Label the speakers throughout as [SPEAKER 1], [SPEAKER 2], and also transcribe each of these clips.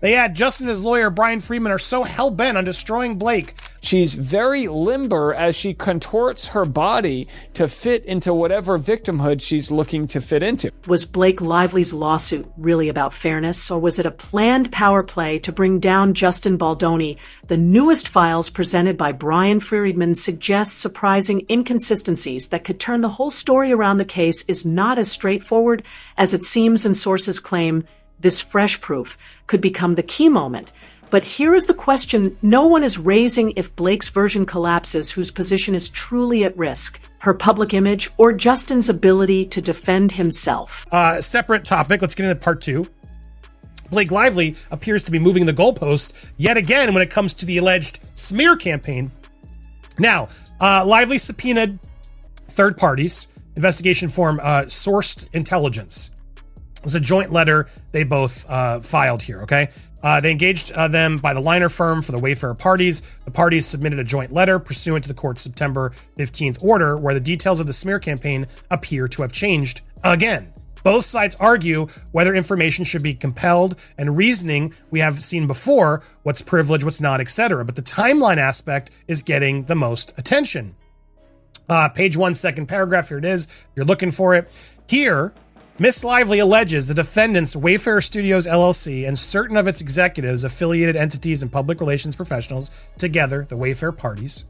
[SPEAKER 1] They add, Justin and his lawyer, Bryan Freedman, are so hell-bent on destroying Blake.
[SPEAKER 2] She's very limber as she contorts her body to fit into whatever victimhood she's looking to fit into.
[SPEAKER 3] Was Blake Lively's lawsuit really about fairness, or was it a planned power play to bring down Justin Baldoni? The newest files presented by Bryan Freedman suggest surprising inconsistencies that could turn the whole story around the case is not as straightforward as it seems, and sources claim this fresh proof could become the key moment. But here is the question no one is raising: if Blake's version collapses, whose position is truly at risk? Her public image or Justin's ability to defend himself?
[SPEAKER 1] Separate topic. Let's get into part 2. Blake Lively appears to be moving the goalpost yet again when it comes to the alleged smear campaign. Now, Lively subpoenaed third parties. Investigation form sourced intelligence. It's a joint letter they both filed here, okay? They engaged them by the liner firm for the Wayfair parties. The parties submitted a joint letter pursuant to the court's September 15th order, where the details of the smear campaign appear to have changed again. Both sides argue whether information should be compelled, and reasoning we have seen before, what's privileged, what's not, etc. But the timeline aspect is getting the most attention. Page 1, second paragraph, here it is. You're looking for it. Here, Miss Lively alleges the defendants, Wayfair Studios LLC, and certain of its executives, affiliated entities, and public relations professionals, together, the Wayfair parties,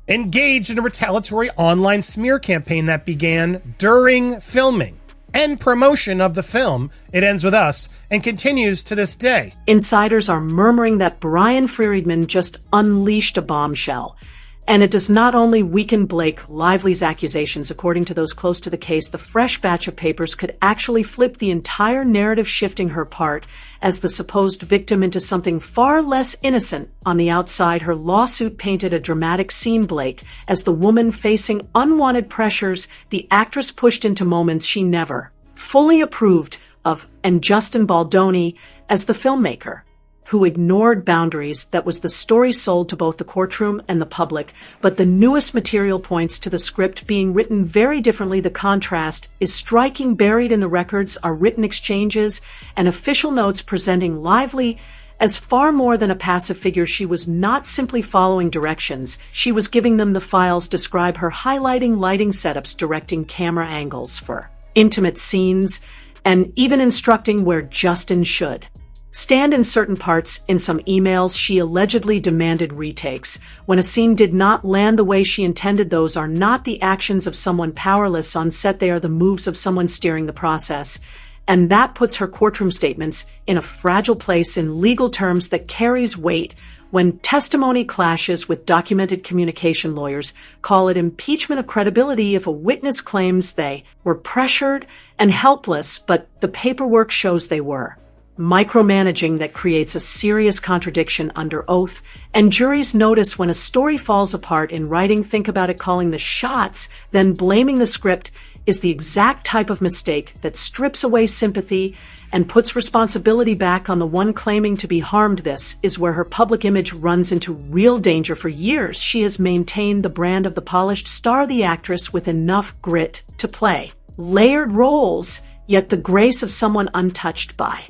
[SPEAKER 1] engaged in a retaliatory online smear campaign that began during filming and promotion of the film, It Ends With Us, and continues to this day.
[SPEAKER 3] Insiders are murmuring that Bryan Freedman just unleashed a bombshell. And it does not only weaken Blake Lively's accusations. According to those close to the case, the fresh batch of papers could actually flip the entire narrative, shifting her part as the supposed victim into something far less innocent. On the outside, her lawsuit painted a dramatic scene, Blake as the woman facing unwanted pressures, the actress pushed into moments she never fully approved of, and Justin Baldoni as the filmmaker who ignored boundaries. That was the story sold to both the courtroom and the public. But the newest material points to the script being written very differently. The contrast is striking. Buried in the records are written exchanges and official notes presenting Lively as far more than a passive figure. She was not simply following directions. She was giving them the files, describe her, highlighting lighting setups, directing camera angles for intimate scenes, and even instructing where Justin should stand in certain parts. In some emails, she allegedly demanded retakes. When a scene did not land the way she intended, those are not the actions of someone powerless on set, they are the moves of someone steering the process. And that puts her courtroom statements in a fragile place in legal terms that carries weight. When testimony clashes with documented communication, lawyers call it impeachment of credibility if a witness claims they were pressured and helpless, but the paperwork shows they were. Micromanaging that creates a serious contradiction under oath, and juries notice when a story falls apart in writing. Think about it. Calling the shots, then blaming the script is the exact type of mistake that strips away sympathy and puts responsibility back on the one claiming to be harmed. This is where her public image runs into real danger. For years, she has maintained the brand of the polished star, the actress with enough grit to play layered roles, yet the grace of someone untouched by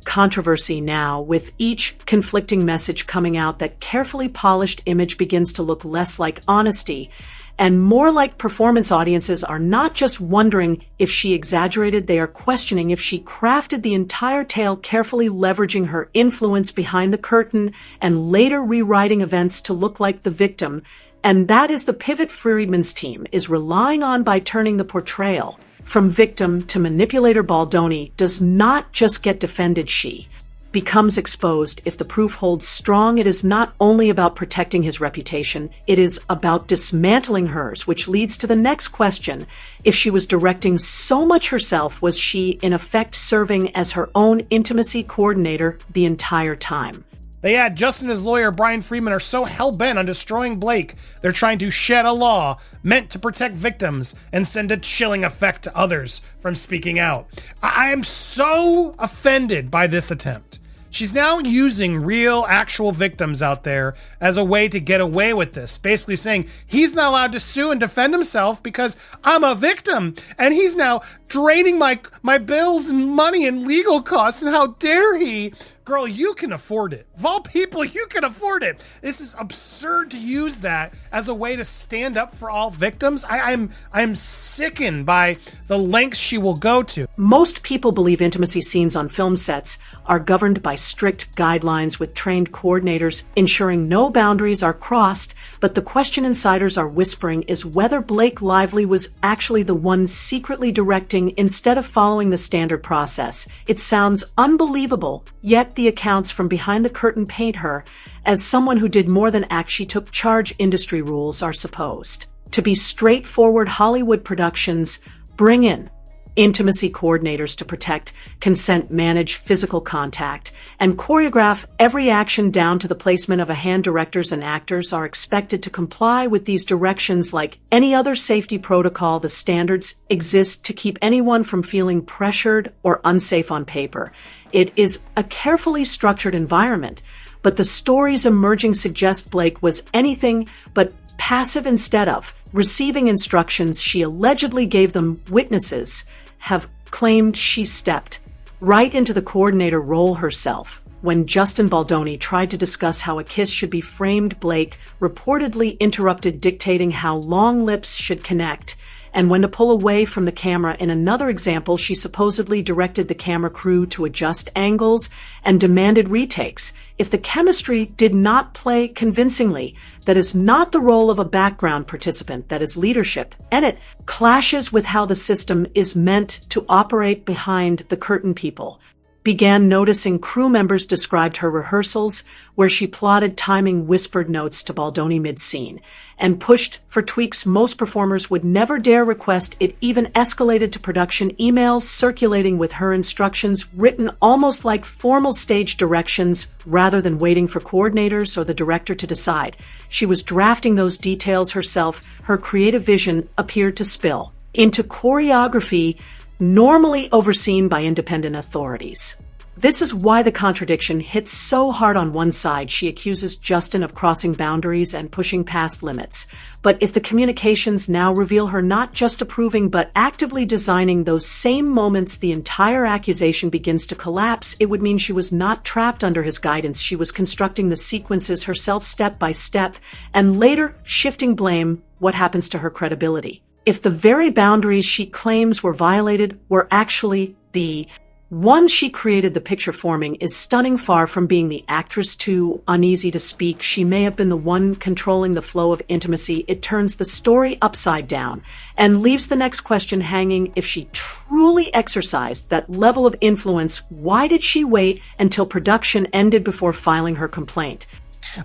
[SPEAKER 3] controversy. Now, with each conflicting message coming out, that carefully polished image begins to look less like honesty and more like performance. Audiences are not just wondering if she exaggerated, they are questioning if she crafted the entire tale carefully, leveraging her influence behind the curtain and later rewriting events to look like the victim. And that is the pivot Freedman's team is relying on by turning the portrayal from victim to manipulator. Baldoni does not just get defended, she becomes exposed. If the proof holds strong, it is not only about protecting his reputation, it is about dismantling hers, which leads to the next question. If she was directing so much herself, was she in effect serving as her own intimacy coordinator the entire time?
[SPEAKER 1] They add, Justin and his lawyer, Bryan Freedman, are so hell-bent on destroying Blake, they're trying to shed a law meant to protect victims and send a chilling effect to others from speaking out. I am so offended by this attempt. She's now using real, actual victims out there as a way to get away with this, basically saying he's not allowed to sue and defend himself because I'm a victim, and he's now draining my bills and money and legal costs, and how dare he girl, you can afford it. Of all people, you can afford it. This is absurd to use that as a way to stand up for all victims. I'm sickened by the lengths she will go to.
[SPEAKER 3] Most people believe intimacy scenes on film sets are governed by strict guidelines with trained coordinators ensuring no boundaries are crossed, but the question insiders are whispering is whether Blake Lively was actually the one secretly directing instead of following the standard process. It sounds unbelievable, yet the accounts from behind the curtain paint her as someone who did more than act. She took charge. Industry rules are supposed to be straightforward. Hollywood productions bring in intimacy coordinators to protect, consent, manage physical contact, and choreograph every action down to the placement of a hand. Directors and actors are expected to comply with these directions like any other safety protocol. The standards exist to keep anyone from feeling pressured or unsafe on paper. It is a carefully structured environment, but the stories emerging suggest Blake was anything but passive. Instead of receiving instructions she allegedly gave them, witnesses have claimed she stepped right into the coordinator role herself. When Justin Baldoni tried to discuss how a kiss should be framed, Blake reportedly interrupted, dictating how long lips should connect and when to pull away from the camera. In another example, she supposedly directed the camera crew to adjust angles and demanded retakes. If the chemistry did not play convincingly, that is not the role of a background participant, that is leadership, and it clashes with how the system is meant to operate behind the curtain. People began noticing crew members described her rehearsals where she plotted timing, whispered notes to Baldoni mid-scene, and pushed for tweaks most performers would never dare request. It even escalated to production emails circulating with her instructions written almost like formal stage directions rather than waiting for coordinators or the director to decide. She was drafting those details herself. Her creative vision appeared to spill into choreography normally overseen by independent authorities. This is why the contradiction hits so hard. On one side, she accuses Justin of crossing boundaries and pushing past limits. But if the communications now reveal her not just approving but actively designing those same moments, the entire accusation begins to collapse. It would mean she was not trapped under his guidance. She was constructing the sequences herself step by step and later shifting blame. What happens to her credibility if the very boundaries she claims were violated were actually the one she created? The picture forming is stunning. Far from being the actress too uneasy to speak, she may have been the one controlling the flow of intimacy. It turns the story upside down and leaves the next question hanging. If she truly exercised that level of influence, why did she wait until production ended before filing her complaint?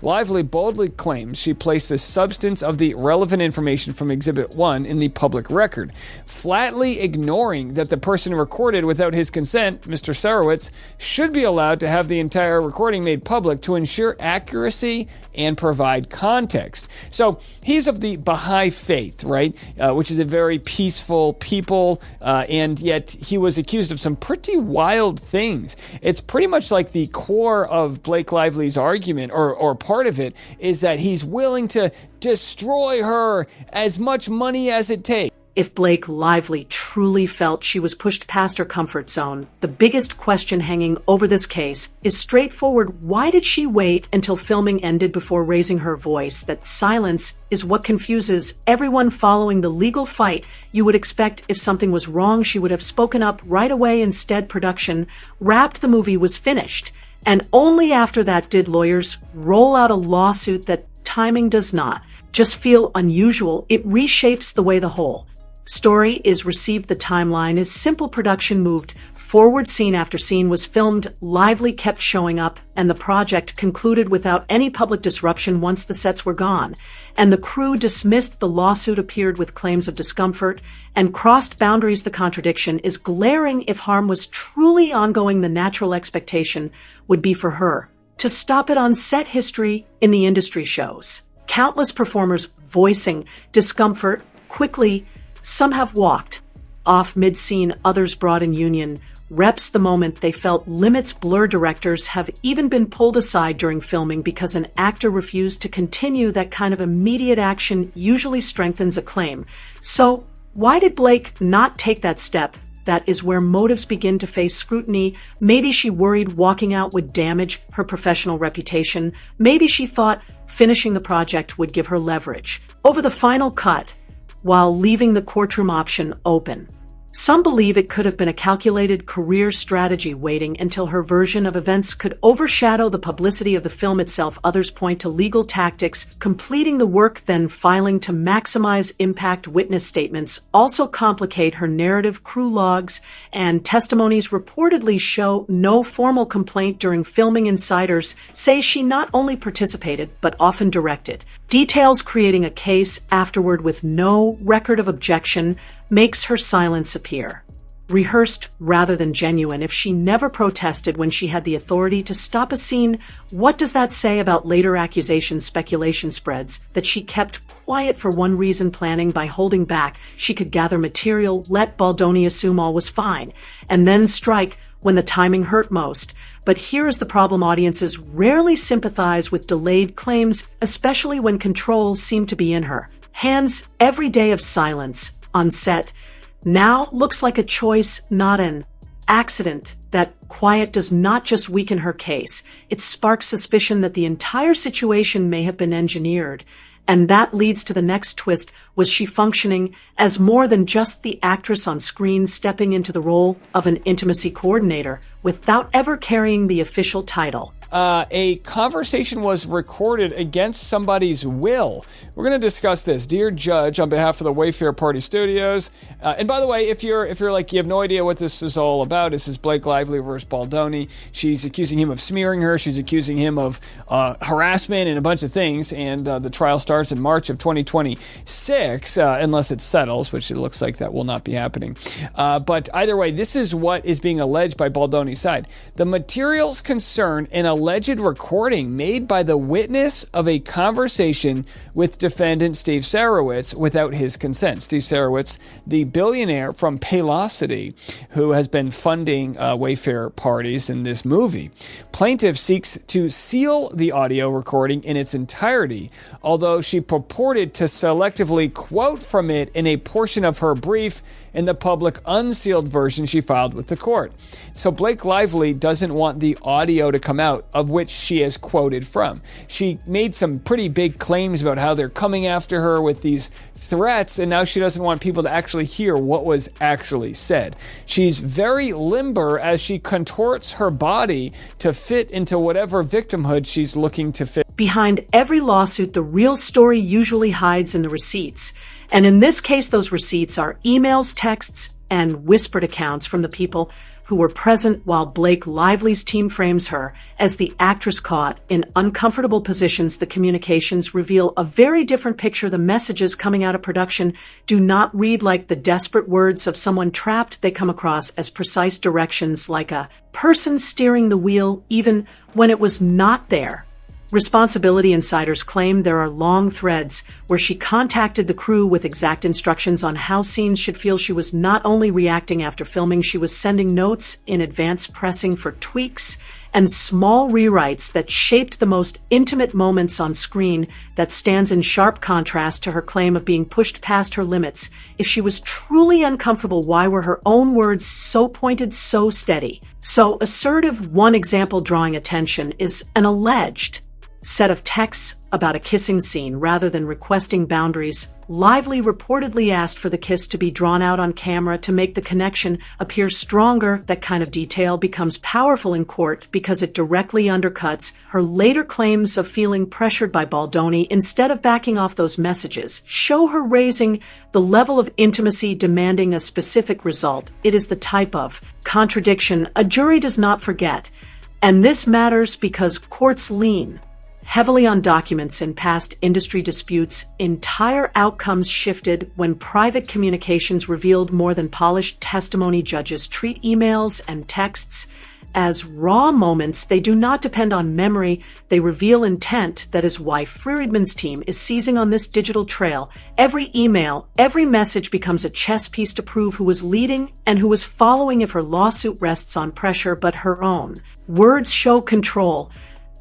[SPEAKER 2] Lively boldly claims she placed the substance of the relevant information from Exhibit 1 in the public record, flatly ignoring that the person recorded without his consent, Mr. Sarowitz, should be allowed to have the entire recording made public to ensure accuracy and provide context. So he's of the Baha'i faith, right? Which is a very peaceful people, and yet he was accused of some pretty wild things. It's pretty much like the core of Blake Lively's argument, or part of it, is that he's willing to destroy her as much money as it takes.
[SPEAKER 3] If Blake Lively truly felt she was pushed past her comfort zone, the biggest question hanging over this case is straightforward. Why did she wait until filming ended before raising her voice? That silence is what confuses everyone following the legal fight. You would expect if something was wrong, she would have spoken up right away. Instead, production wrapped the movie was finished. And only after that did lawyers roll out a lawsuit. That timing does not just feel unusual, it reshapes the way the whole story is received. The timeline is simple. Production moved forward. Scene after scene was filmed. Lively kept showing up, and the project concluded without any public disruption once the sets were gone. And the crew dismissed the lawsuit, appeared with claims of discomfort, and crossed boundaries. The contradiction is glaring. If harm was truly ongoing, the natural expectation would be for her to stop it on set. History in the industry shows countless performers voicing discomfort quickly. Some have walked off mid-scene, others brought in union reps the moment they felt limits blur. Directors have even been pulled aside during filming because an actor refused to continue. That kind of immediate action usually strengthens a claim. So why did Blake not take that step that is where motives begin to face scrutiny. Maybe she worried walking out would damage her professional reputation. Maybe she thought finishing the project would give her leverage over the final cut, while leaving the courtroom option open. Some believe it could have been a calculated career strategy, waiting until her version of events could overshadow the publicity of the film itself. Others point to legal tactics, completing the work, then filing to maximize impact. Witness statements also complicate her narrative. Crew logs and testimonies reportedly show no formal complaint during filming. Insiders say she not only participated, but often directed. Details creating a case afterward with no record of objection makes her silence appear rehearsed rather than genuine. If she never protested when she had the authority to stop a scene, what does that say about later accusations? Speculation spreads that she kept quiet for one reason, planning by holding back. She could gather material, let Baldoni assume all was fine, and then strike when the timing hurt most. But here is the problem: audiences rarely sympathize with delayed claims, especially when controls seem to be in her hands. Every day of silence on set now looks like a choice, not an accident. That quiet does not just weaken her case, it sparks suspicion that the entire situation may have been engineered. And that leads to the next twist. Was she functioning as more than just the actress on screen, stepping into the role of an intimacy coordinator without ever carrying the official title?
[SPEAKER 2] A conversation was recorded against somebody's will. We're going to discuss this. Dear Judge, on behalf of the Wayfair Party Studios, and by the way, if you're like you have no idea what this is all about, this is Blake Lively versus Baldoni. She's accusing him of smearing her. She's accusing him of harassment and a bunch of things. And the trial starts in March of 2026, unless it settles, which it looks like that will not be happening. But either way, this is what is being alleged by Baldoni's side. The materials concern an alleged recording made by the witness of a conversation with defendant Steve Sarowitz without his consent. Steve Sarowitz, the billionaire from Paylocity, who has been funding Wayfair parties in this movie. Plaintiff seeks to seal the audio recording in its entirety, although she purported to selectively quote from it in a portion of her brief in the public unsealed version she filed with the court. So Blake Lively doesn't want the audio to come out of which she has quoted from. She made some pretty big claims about how they're coming after her with these threats, and now she doesn't want people to actually hear what was actually said. She's very limber as she contorts her body to fit into whatever victimhood she's looking to fit.
[SPEAKER 3] Behind every lawsuit, the real story usually hides in the receipts. And in this case, those receipts are emails, texts, and whispered accounts from the people who were present while Blake Lively's team frames her as the actress caught in uncomfortable positions. The communications reveal a very different picture. The messages coming out of production do not read like the desperate words of someone trapped. They come across as precise directions, like a person steering the wheel, even when it was not there. Responsibility insiders claim there are long threads where she contacted the crew with exact instructions on how scenes should feel. She was not only reacting after filming, she was sending notes in advance, pressing for tweaks and small rewrites that shaped the most intimate moments on screen. That stands in sharp contrast to her claim of being pushed past her limits. If she was truly uncomfortable, why were her own words so pointed, so steady, so assertive? One example drawing attention is an alleged set of texts about a kissing scene. Rather than requesting boundaries, Lively reportedly asked for the kiss to be drawn out on camera to make the connection appear stronger. That kind of detail becomes powerful in court because it directly undercuts her later claims of feeling pressured by Baldoni. Instead of backing off, those messages show her raising the level of intimacy, demanding a specific result. It is the type of contradiction a jury does not forget. And this matters because courts lean heavily on documents. In past industry disputes, entire outcomes shifted when private communications revealed more than polished testimony. Judges treat emails and texts as raw moments. They do not depend on memory. They reveal intent. That is why Freedman's team is seizing on this digital trail. Every email, every message becomes a chess piece to prove who was leading and who was following. If her lawsuit rests on pressure but her own words show control,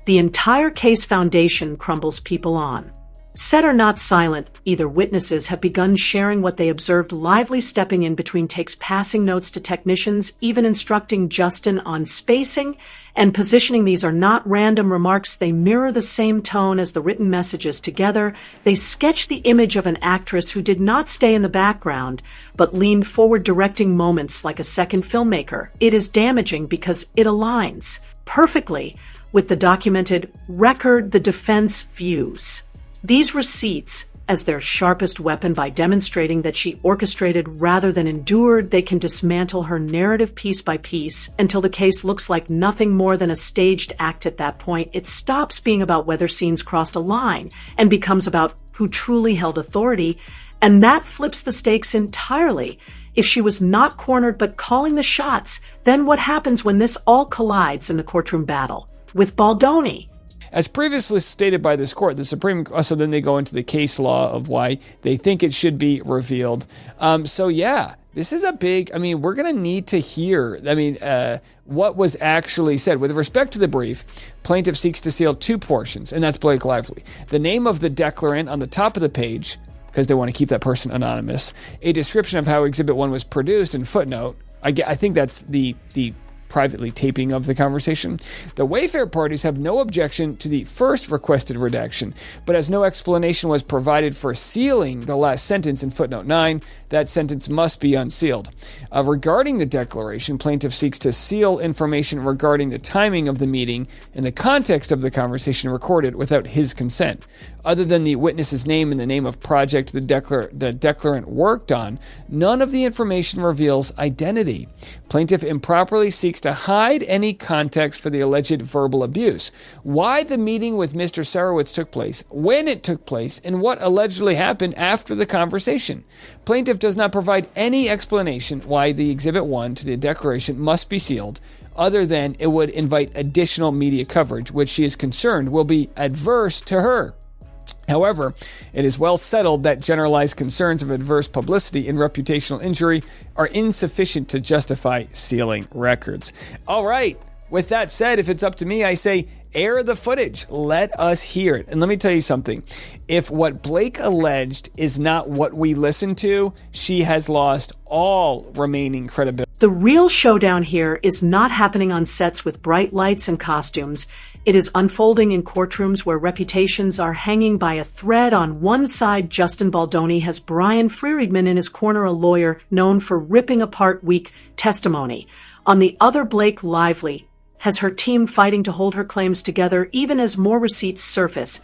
[SPEAKER 3] the entire case foundation crumbles. People on Set or not silent, either witnesses have begun sharing what they observed, Lively stepping in between takes, passing notes to technicians, even instructing Justin on spacing and positioning. These are not random remarks. They mirror the same tone as the written messages. Together, they sketch the image of an actress who did not stay in the background, but leaned forward, directing moments like a second filmmaker. It is damaging because it aligns perfectly with the documented record the defense views these receipts as their sharpest weapon. By demonstrating that she orchestrated rather than endured, they can dismantle her narrative piece by piece until the case looks like nothing more than a staged act. At that point, it stops being about whether scenes crossed a line and becomes about who truly held authority, and that flips the stakes entirely. If she was not cornered but calling the shots, then what happens when this all collides in the courtroom battle with Baldoni?
[SPEAKER 2] As previously stated by this court, the Supreme Court, so then they go into the case law of why they think it should be revealed. This is a big, we're going to need to hear, what was actually said. With respect to the brief, plaintiff seeks to seal two portions, and that's Blake Lively. The name of the declarant on the top of the page, because they want to keep that person anonymous, a description of how Exhibit 1 was produced, and footnote. I think that's the privately taping of the conversation. The Wayfair parties have no objection to the first requested redaction, but as no explanation was provided for sealing the last sentence in footnote 9, that sentence must be unsealed. Regarding the declaration, plaintiff seeks to seal information regarding the timing of the meeting and the context of the conversation recorded without his consent. Other than the witness's name and the name of project the declarant worked on, none of the information reveals identity. Plaintiff improperly seeks to hide any context for the alleged verbal abuse, why the meeting with Mr. Sarowitz took place, when it took place, and what allegedly happened after the conversation. Plaintiff does not provide any explanation why the Exhibit 1 to the declaration must be sealed, other than it would invite additional media coverage, which she is concerned will be adverse to her. However, it is well settled that generalized concerns of adverse publicity and reputational injury are insufficient to justify sealing records. All right. With that said, if it's up to me, I say air the footage. Let us hear it. And let me tell you something. If what Blake alleged is not what we listen to, she has lost all remaining credibility.
[SPEAKER 3] The real showdown here is not happening on sets with bright lights and costumes. It is unfolding in courtrooms where reputations are hanging by a thread. On one side, Justin Baldoni has Bryan Freedman in his corner, a lawyer known for ripping apart weak testimony. On the other, Blake Lively has her team fighting to hold her claims together even as more receipts surface.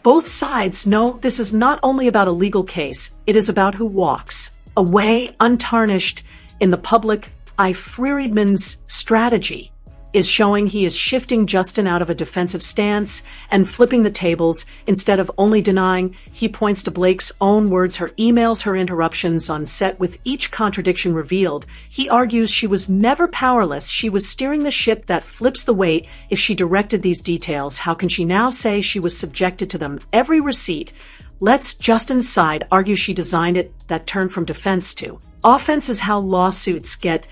[SPEAKER 3] Both sides know this is not only about a legal case, it is about who walks away untarnished in the public eye. Freedman's strategy is showing he is shifting Justin out of a defensive stance and flipping the tables. Instead of only denying, he points to Blake's own words, her emails, her interruptions on set, with each contradiction revealed. He argues she was never powerless. She was steering the ship. That flips the weight. If she directed these details, how can she now say she was subjected to them? Every receipt lets Justin's side argue she designed it. That turn from defense to offense is how lawsuits get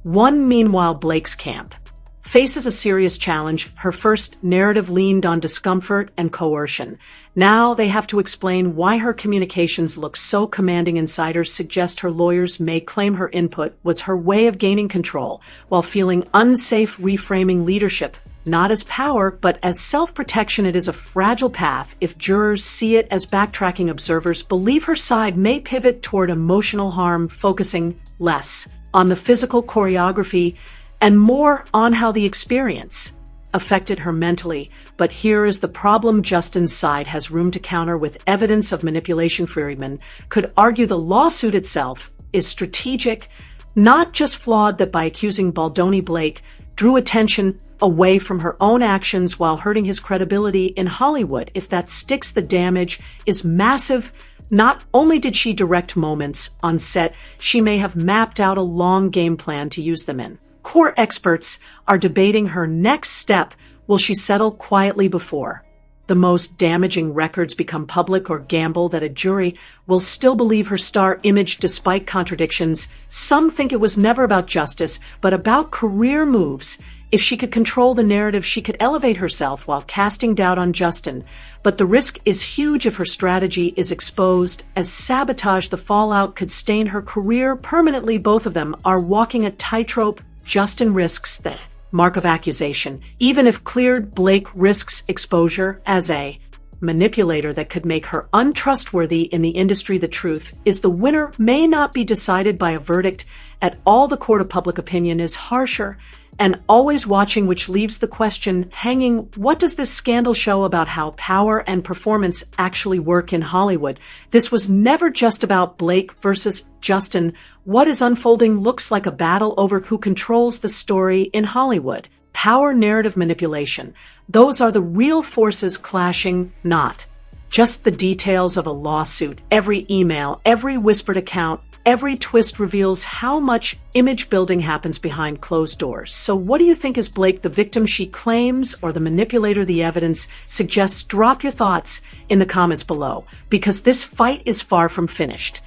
[SPEAKER 3] won. Meanwhile, Blake's camp faces a serious challenge. Her first narrative leaned on discomfort and coercion. Now they have to explain why her communications look so commanding. Insiders suggest her lawyers may claim her input was her way of gaining control while feeling unsafe, reframing leadership not as power, but as self-protection. It is a fragile path. If jurors see it as backtracking, observers believe her side may pivot toward emotional harm, focusing less on the physical choreography and more on how the experience affected her mentally. But here is the problem. Justin's side has room to counter with evidence of manipulation. Freedman could argue the lawsuit itself is strategic, not just flawed, that by accusing Baldoni, Blake drew attention away from her own actions while hurting his credibility in Hollywood. If that sticks, the damage is massive. Not only did she direct moments on set, she may have mapped out a long game plan to use them in. Court experts are debating her next step. Will she settle quietly before the most damaging records become public, or gamble that a jury will still believe her star image despite contradictions? Some think it was never about justice, but about career moves. If she could control the narrative, she could elevate herself while casting doubt on Justin. But the risk is huge if her strategy is exposed, as sabotage. The fallout could stain her career permanently. Both of them are walking a tightrope. Justin risks the mark of accusation. Even if cleared, Blake risks exposure as a manipulator that could make her untrustworthy in the industry. The truth is, the winner may not be decided by a verdict at all. The court of public opinion is harsher and always watching, which leaves the question hanging: what does this scandal show about how power and performance actually work in Hollywood? This was never just about Blake versus Justin. What is unfolding looks like a battle over who controls the story in Hollywood. Power, narrative, manipulation. Those are the real forces clashing, not just the details of a lawsuit. Every email, every whispered account, every twist reveals how much image building happens behind closed doors. So what do you think? Is Blake the victim she claims, or the manipulator the evidence suggests? Drop your thoughts in the comments below, because this fight is far from finished.